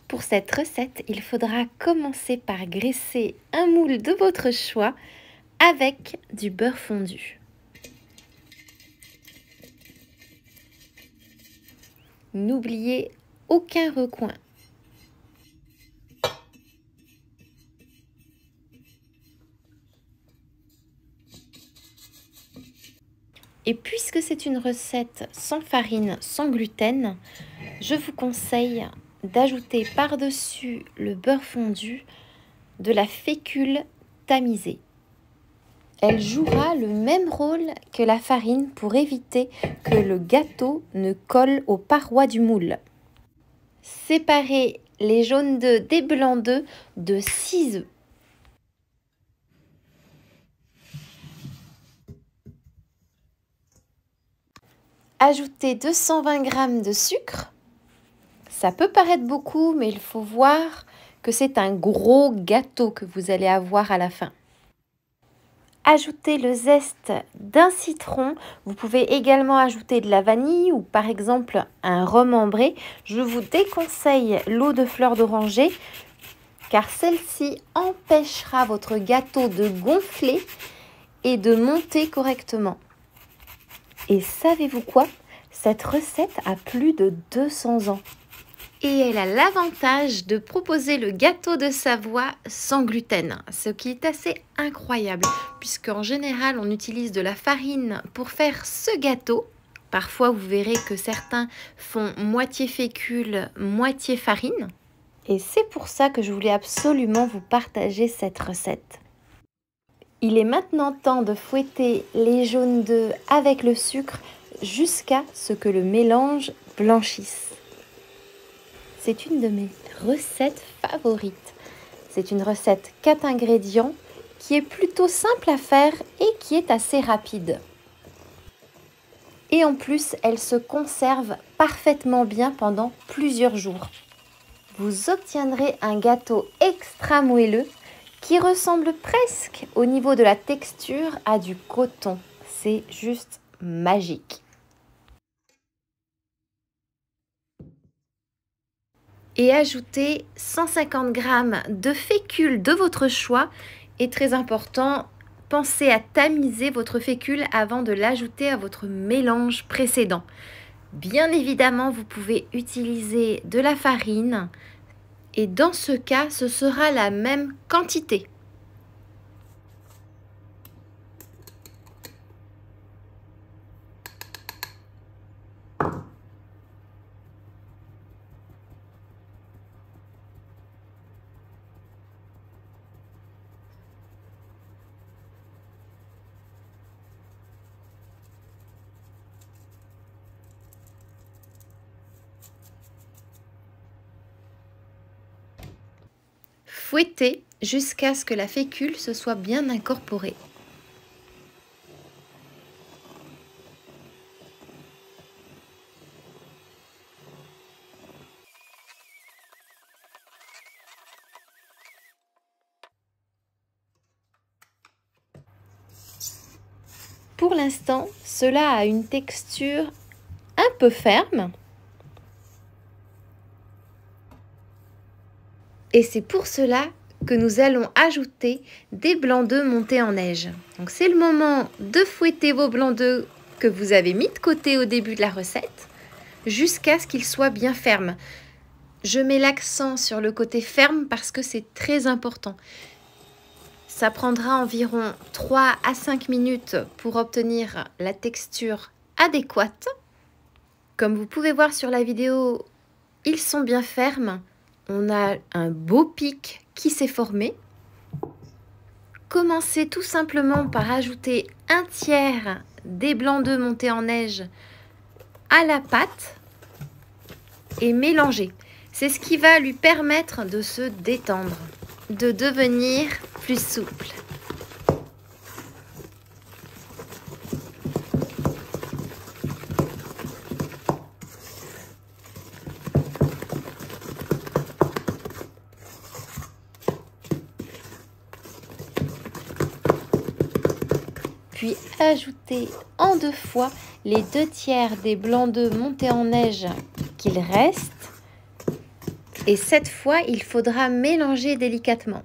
Pour cette recette, il faudra commencer par graisser un moule de votre choix avec du beurre fondu. N'oubliez aucun recoin. Et puisque c'est une recette sans farine, sans gluten, je vous conseille d'ajouter par-dessus le beurre fondu de la fécule tamisée. Elle jouera le même rôle que la farine pour éviter que le gâteau ne colle aux parois du moule. Séparez les jaunes d'œufs des blancs d'œufs de 6 œufs. Ajoutez 220 g de sucre. Ça peut paraître beaucoup, mais il faut voir que c'est un gros gâteau que vous allez avoir à la fin. Ajoutez le zeste d'un citron. Vous pouvez également ajouter de la vanille ou par exemple un rhum ambré. Je vous déconseille l'eau de fleur d'oranger car celle-ci empêchera votre gâteau de gonfler et de monter correctement. Et savez-vous quoi? Cette recette a plus de 200 ans. Et elle a l'avantage de proposer le gâteau de Savoie sans gluten, ce qui est assez incroyable, puisqu'en général on utilise de la farine pour faire ce gâteau. Parfois vous verrez que certains font moitié fécule, moitié farine. Et c'est pour ça que je voulais absolument vous partager cette recette. Il est maintenant temps de fouetter les jaunes d'œufs avec le sucre jusqu'à ce que le mélange blanchisse. C'est une de mes recettes favorites. C'est une recette 4 ingrédients qui est plutôt simple à faire et qui est assez rapide. Et en plus, elle se conserve parfaitement bien pendant plusieurs jours. Vous obtiendrez un gâteau extra moelleux qui ressemble presque au niveau de la texture à du coton. C'est juste magique. Et ajoutez 150 g de fécule de votre choix. Et très important, pensez à tamiser votre fécule avant de l'ajouter à votre mélange précédent. Bien évidemment, vous pouvez utiliser de la farine et dans ce cas, ce sera la même quantité. Fouettez jusqu'à ce que la fécule se soit bien incorporée. Pour l'instant, cela a une texture un peu ferme. Et c'est pour cela que nous allons ajouter des blancs d'œufs montés en neige. Donc c'est le moment de fouetter vos blancs d'œufs que vous avez mis de côté au début de la recette jusqu'à ce qu'ils soient bien fermes. Je mets l'accent sur le côté ferme parce que c'est très important. Ça prendra environ 3 à 5 minutes pour obtenir la texture adéquate. Comme vous pouvez voir sur la vidéo, ils sont bien fermes. On a un beau pic qui s'est formé. Commencez tout simplement par ajouter 1/3 des blancs d'œufs montés en neige à la pâte et mélanger. C'est ce qui va lui permettre de se détendre, de devenir plus souple. Puis ajoutez en 2 fois les 2/3 des blancs d'œufs montés en neige qu'il reste. Et cette fois, il faudra mélanger délicatement.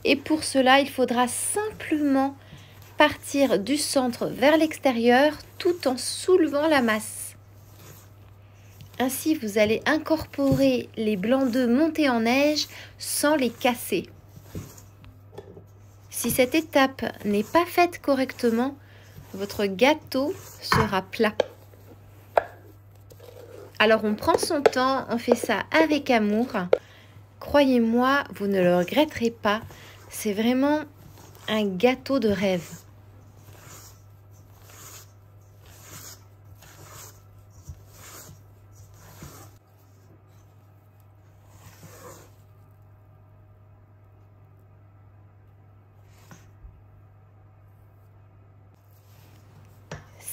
Et pour cela, il faudra simplement partir du centre vers l'extérieur tout en soulevant la masse. Ainsi, vous allez incorporer les blancs d'œufs montés en neige sans les casser. Si cette étape n'est pas faite correctement, votre gâteau sera plat. Alors on prend son temps, on fait ça avec amour. Croyez-moi, vous ne le regretterez pas. C'est vraiment un gâteau de rêve.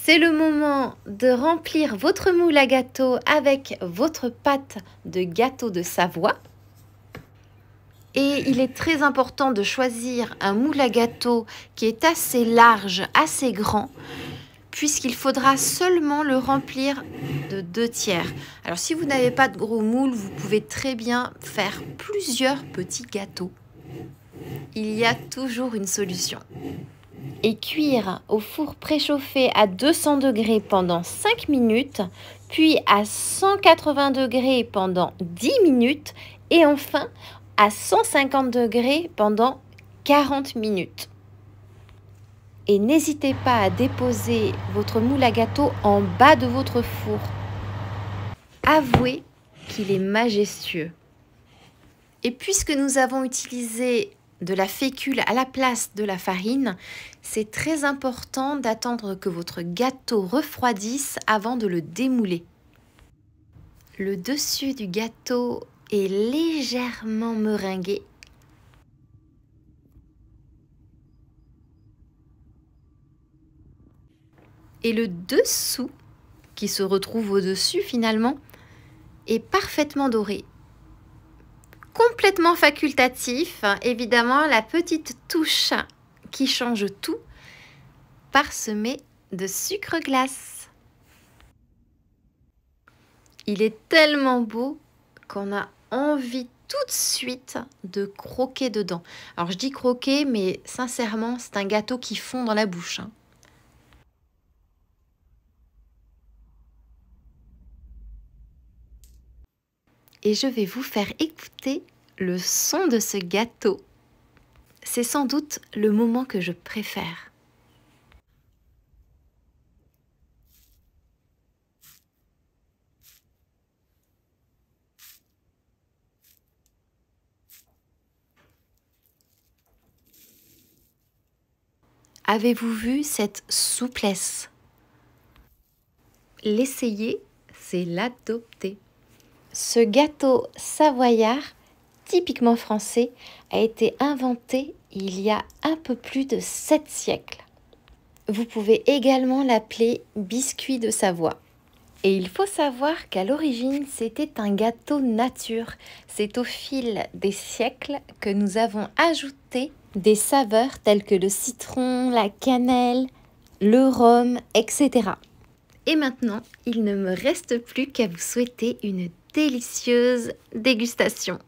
C'est le moment de remplir votre moule à gâteau avec votre pâte de gâteau de Savoie. Et il est très important de choisir un moule à gâteau qui est assez large, assez grand, puisqu'il faudra seulement le remplir de 2/3. Alors si vous n'avez pas de gros moule, vous pouvez très bien faire plusieurs petits gâteaux. Il y a toujours une solution. Et cuire au four préchauffé à 200 degrés pendant 5 minutes, puis à 180 degrés pendant 10 minutes et enfin à 150 degrés pendant 40 minutes. Et n'hésitez pas à déposer votre moule à gâteau en bas de votre four. Avouez qu'il est majestueux. Et puisque nous avons utilisé de la fécule à la place de la farine, c'est très important d'attendre que votre gâteau refroidisse avant de le démouler. Le dessus du gâteau est légèrement meringué. Et le dessous, qui se retrouve au-dessus finalement, est parfaitement doré. Complètement facultatif, évidemment la petite touche qui change tout, parsemé de sucre glace. Il est tellement beau qu'on a envie tout de suite de croquer dedans. Alors je dis croquer, mais sincèrement c'est un gâteau qui fond dans la bouche. Et je vais vous faire écouter le son de ce gâteau. C'est sans doute le moment que je préfère. Avez-vous vu cette souplesse? L'essayer, c'est l'adopter. Ce gâteau savoyard, typiquement français, a été inventé il y a un peu plus de 7 siècles. Vous pouvez également l'appeler biscuit de Savoie. Et il faut savoir qu'à l'origine, c'était un gâteau nature. C'est au fil des siècles que nous avons ajouté des saveurs telles que le citron, la cannelle, le rhum, etc. Et maintenant, il ne me reste plus qu'à vous souhaiter une délicieuse dégustation.